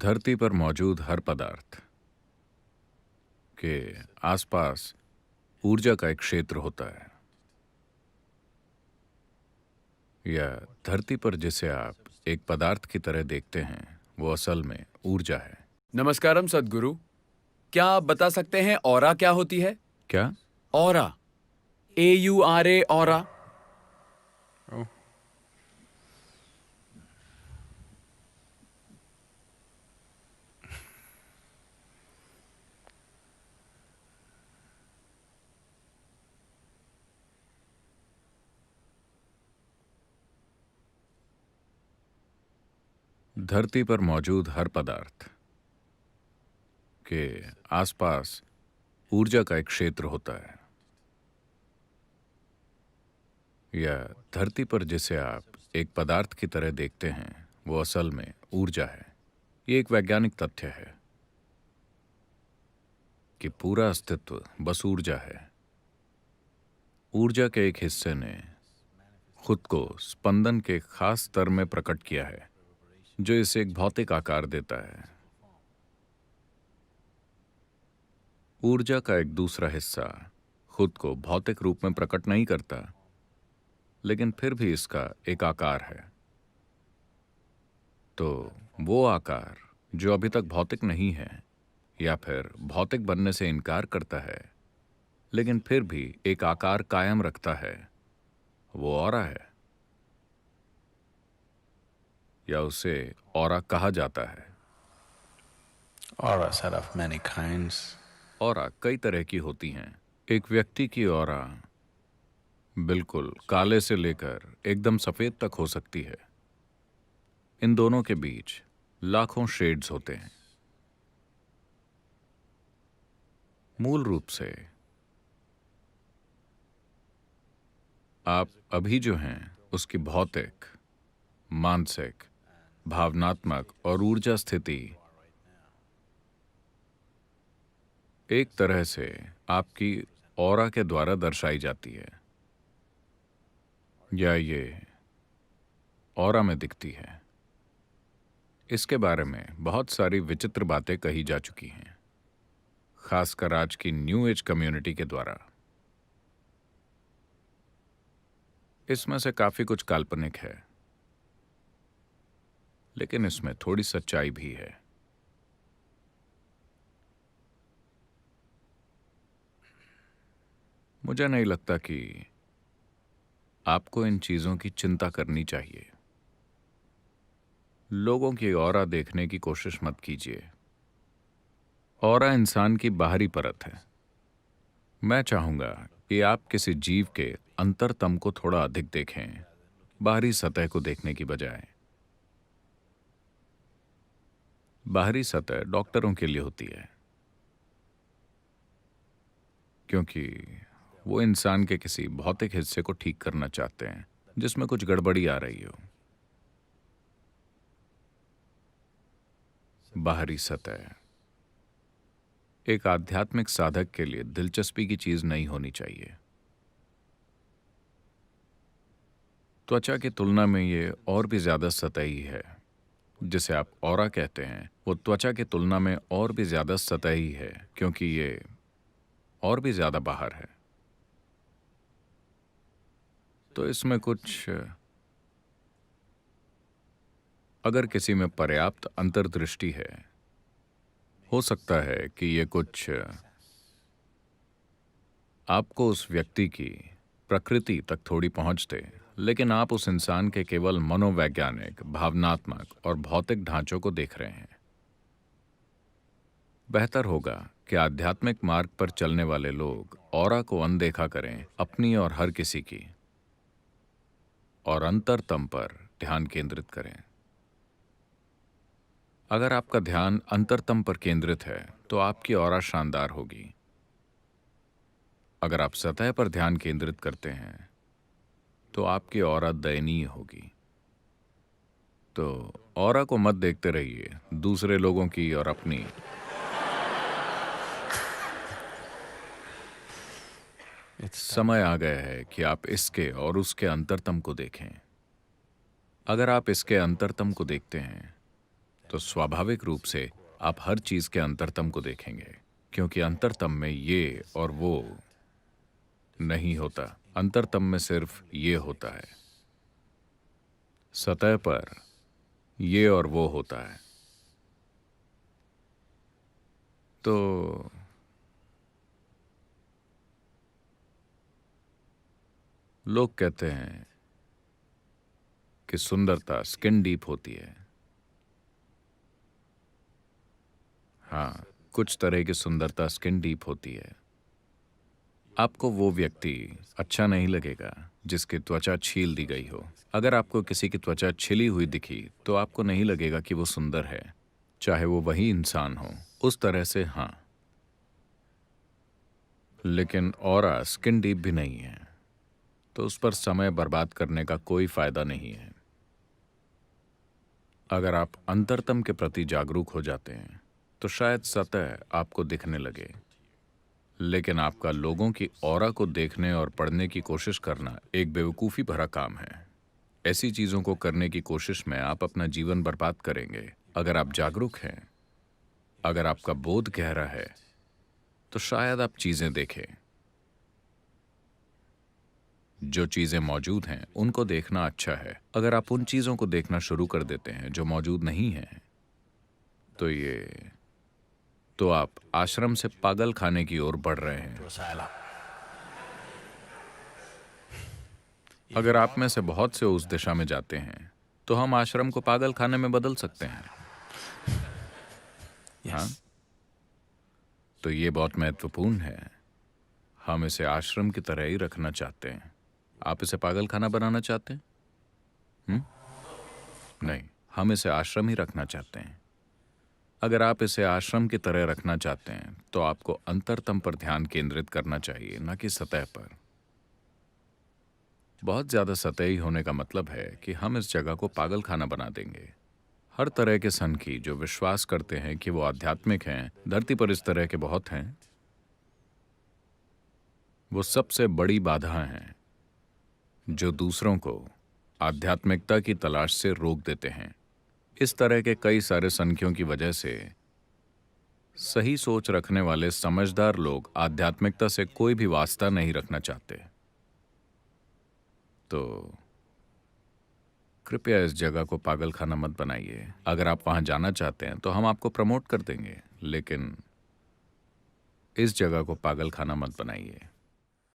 धरती पर मौजूद हर पदार्थ के आसपास ऊर्जा का एक क्षेत्र होता है। या धरती पर जिसे आप एक पदार्थ की तरह देखते हैं वो असल में ऊर्जा है। नमस्कारम सद्गुरु। क्या आप बता सकते हैं ऑरा क्या होती है? क्या? Aura, AURA, aura. धरती पर मौजूद हर पदार्थ के आसपास ऊर्जा का एक क्षेत्र होता है। या धरती पर जिसे आप एक पदार्थ की तरह देखते हैं वो असल में ऊर्जा है। ये एक वैज्ञानिक तथ्य है कि पूरा अस्तित्व बस ऊर्जा है। ऊर्जा के एक हिस्से ने खुद को स्पंदन के खास स्तर में प्रकट किया है जो इसे एक भौतिक आकार देता है। ऊर्जा का एक दूसरा हिस्सा खुद को भौतिक रूप में प्रकट नहीं करता, लेकिन फिर भी इसका एक आकार है। तो वो आकार जो अभी तक भौतिक नहीं है या फिर भौतिक बनने से इनकार करता है लेकिन फिर भी एक आकार कायम रखता है, वो ऑरा है, या उसे ऑरा कहा जाता है। Auras are of many kinds. Aura कई तरह की होती हैं। एक व्यक्ति की ऑरा बिल्कुल काले से लेकर एकदम सफेद तक हो सकती है। इन दोनों के बीच लाखों शेड्स होते हैं। मूल रूप से आप अभी जो हैं उसकी भौतिक, मानसिक, भावनात्मक और ऊर्जा स्थिति एक तरह से आपकी ऑरा के द्वारा दर्शाई जाती है, या ये ऑरा में दिखती है। इसके बारे में बहुत सारी विचित्र बातें कही जा चुकी हैं, खासकर आज की न्यू एज कम्युनिटी के द्वारा। इसमें से काफी कुछ काल्पनिक है, लेकिन इसमें थोड़ी सच्चाई भी है। मुझे नहीं लगता कि आपको इन चीजों की चिंता करनी चाहिए। लोगों की ऑरा देखने की कोशिश मत कीजिए। ऑरा इंसान की बाहरी परत है। मैं चाहूंगा कि आप किसी जीव के अंतरतम को थोड़ा अधिक देखें, बाहरी सतह को देखने की बजाय। बाहरी सतह डॉक्टरों के लिए होती है, क्योंकि वो इंसान के किसी भौतिक हिस्से को ठीक करना चाहते हैं जिसमें कुछ गड़बड़ी आ रही हो। बाहरी सतह एक आध्यात्मिक साधक के लिए दिलचस्पी की चीज नहीं होनी चाहिए। त्वचा की तुलना में ये और भी ज्यादा सतही है। जिसे आप ऑरा कहते हैं वो त्वचा की तुलना में और भी ज्यादा सतही है, क्योंकि ये और भी ज्यादा बाहर है। तो इसमें कुछ, अगर किसी में पर्याप्त अंतर्दृष्टि है, हो सकता है कि ये कुछ आपको उस व्यक्ति की प्रकृति तक थोड़ी पहुंच दे, लेकिन आप उस इंसान के केवल मनोवैज्ञानिक, भावनात्मक और भौतिक ढांचों को देख रहे हैं। बेहतर होगा कि आध्यात्मिक मार्ग पर चलने वाले लोग ऑरा को अनदेखा करें, अपनी और हर किसी की, और अंतरतम पर ध्यान केंद्रित करें। अगर आपका ध्यान अंतरतम पर केंद्रित है तो आपकी ऑरा शानदार होगी। अगर आप सतह पर ध्यान केंद्रित करते हैं तो आपकी ऑरा दयनीय होगी। तो ऑरा को मत देखते रहिए, दूसरे लोगों की और अपनी। समय आ गया है कि आप इसके और उसके अंतरतम को देखें। अगर आप इसके अंतरतम को देखते हैं तो स्वाभाविक रूप से आप हर चीज के अंतरतम को देखेंगे, क्योंकि अंतरतम में ये और वो नहीं होता। अंतरतम में सिर्फ ये होता है, सतह पर ये और वो होता है। तो लोग कहते हैं कि सुंदरता स्किन डीप होती है। हाँ, कुछ तरह की सुंदरता स्किन डीप होती है। आपको वो व्यक्ति अच्छा नहीं लगेगा जिसकी त्वचा छील दी गई हो। अगर आपको किसी की त्वचा छिली हुई दिखी तो आपको नहीं लगेगा कि वो सुंदर है, चाहे वो वही इंसान हो। उस तरह से हाँ, लेकिन ऑरा स्किन डीप भी नहीं है, तो उस पर समय बर्बाद करने का कोई फायदा नहीं है। अगर आप अंतरतम के प्रति जागरूक हो जाते हैं तो शायद सतह आपको दिखने लगे, लेकिन आपका लोगों की ऑरा को देखने और पढ़ने की कोशिश करना एक बेवकूफ़ी भरा काम है। ऐसी चीज़ों को करने की कोशिश में आप अपना जीवन बर्बाद करेंगे। अगर आप जागरूक हैं, अगर आपका बोध गहरा है, तो शायद आप चीज़ें देखें। जो चीज़ें मौजूद हैं उनको देखना अच्छा है। अगर आप उन चीज़ों को देखना शुरू कर देते हैं जो मौजूद नहीं हैं, तो आप आश्रम से पागल खाने की ओर बढ़ रहे हैं। अगर आप में से बहुत से उस दिशा में जाते हैं तो हम आश्रम को पागल खाने में बदल सकते हैं। हाँ, तो ये बहुत महत्वपूर्ण है। हम इसे आश्रम की तरह ही रखना चाहते हैं। आप इसे पागल खाना बनाना चाहते हैं? नहीं, हम इसे आश्रम ही रखना चाहते हैं। अगर आप इसे आश्रम की तरह रखना चाहते हैं तो आपको अंतरतम पर ध्यान केंद्रित करना चाहिए, न कि सतह पर। बहुत ज्यादा सतही होने का मतलब है कि हम इस जगह को पागल खाना बना देंगे। हर तरह के सनकी जो विश्वास करते हैं कि वो आध्यात्मिक हैं, धरती पर इस तरह के बहुत हैं। वो सबसे बड़ी बाधा हैं जो दूसरों को आध्यात्मिकता की तलाश से रोक देते हैं। इस तरह के कई सारे संख्यों की वजह से सही सोच रखने वाले समझदार लोग आध्यात्मिकता से कोई भी वास्ता नहीं रखना चाहते। तो कृपया इस जगह को पागल खाना मत बनाइए। अगर आप वहां जाना चाहते हैं तो हम आपको प्रमोट कर देंगे, लेकिन इस जगह को पागल खाना मत बनाइए।